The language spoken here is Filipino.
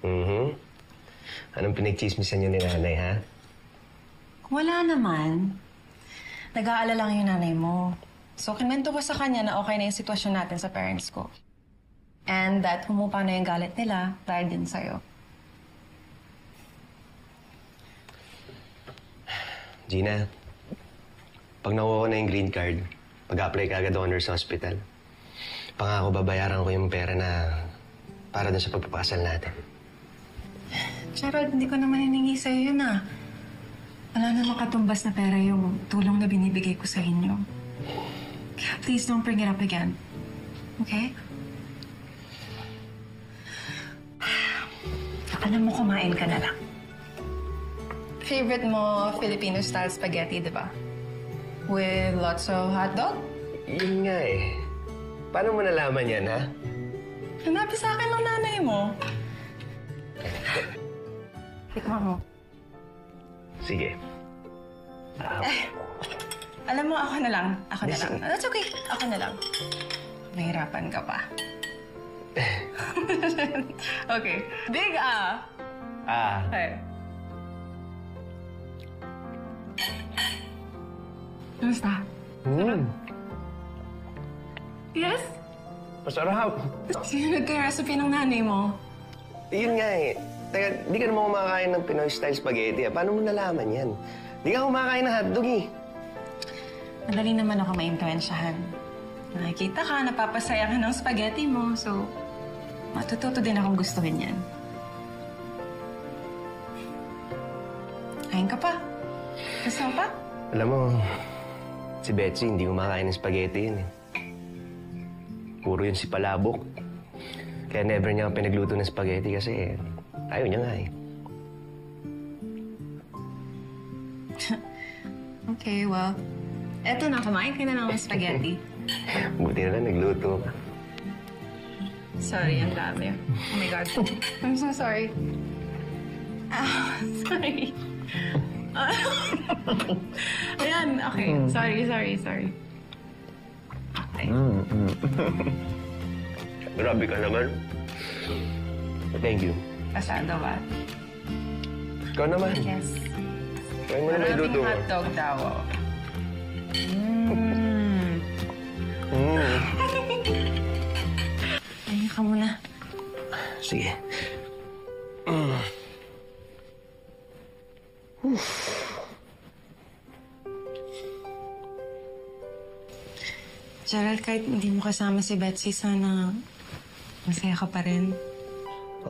Anong pinagchismisan niyo ni nanay, ha? Wala naman. Nag-aalala lang yung nanay mo. So, kinwento ko sa kanya na okay na yung sitwasyon natin sa parents ko. And that humupa na yung galit nila dahil din sa'yo. Gina, pag nakuha ko na yung green card, mag-apply ka agad ako nurse sa hospital. Pangako, babayaran ko yung pera na para dun sa pagpapakasal natin. Gerald, hindi ko naman hiningi sa'yo yun ah. Wala namang katumbas na pera yung tulong na binibigay ko sa inyo. Kaya please don't bring it up again. Okay? Alam mo, kumain ka na lang. Favorite mo, Filipino-style spaghetti, di ba? With lots of hotdog? Yun nga eh. Paano mo nalaman yan, ha? Hanabi sa akin ng nanay mo. Tikman mo. Sige. Alam mo, ako na lang. Ako na lang. That's okay. Ako na lang. Mahirapan ka pa. Okay. Big ah. Okay. Kamusta? Yes? Masarap. Sino nagka-recipe ng nanay mo? Yun nga eh. Teka, di ka naman kumakain ng Pinoy-style spaghetti. Paano mo nalaman yan? Di ka kumakain ng hotdog eh. Madali naman ako maimpluwensyahan. Nakikita ka, napapasaya ka ng spaghetti mo, so matututo din akong gustuhin yan. Kain ka pa. Gusto mo pa? Alam mo, si Betsy hindi kumakain ng spaghetti yun eh. Puro yun si Palabok. Kaya never niya pinagluto ng spaghetti kasi ayaw niya nga eh. Okay, well, eto na, kumain ka na ng spaghetti. Buti na lang nagluto ka. Sorry, ang dami. Oh my God. I'm so sorry. Sorry. Ayan, okay. Sorry. Okay. Grabe ka naman. Thank you. Pasado ba? Ikaw naman. Yes. Kaya mo naman iluto. Maraming hotdog daw. Ayun ka muna. Sige. Gerald, kahit hindi mo kasama si Betsy, sana masaya ka pa rin.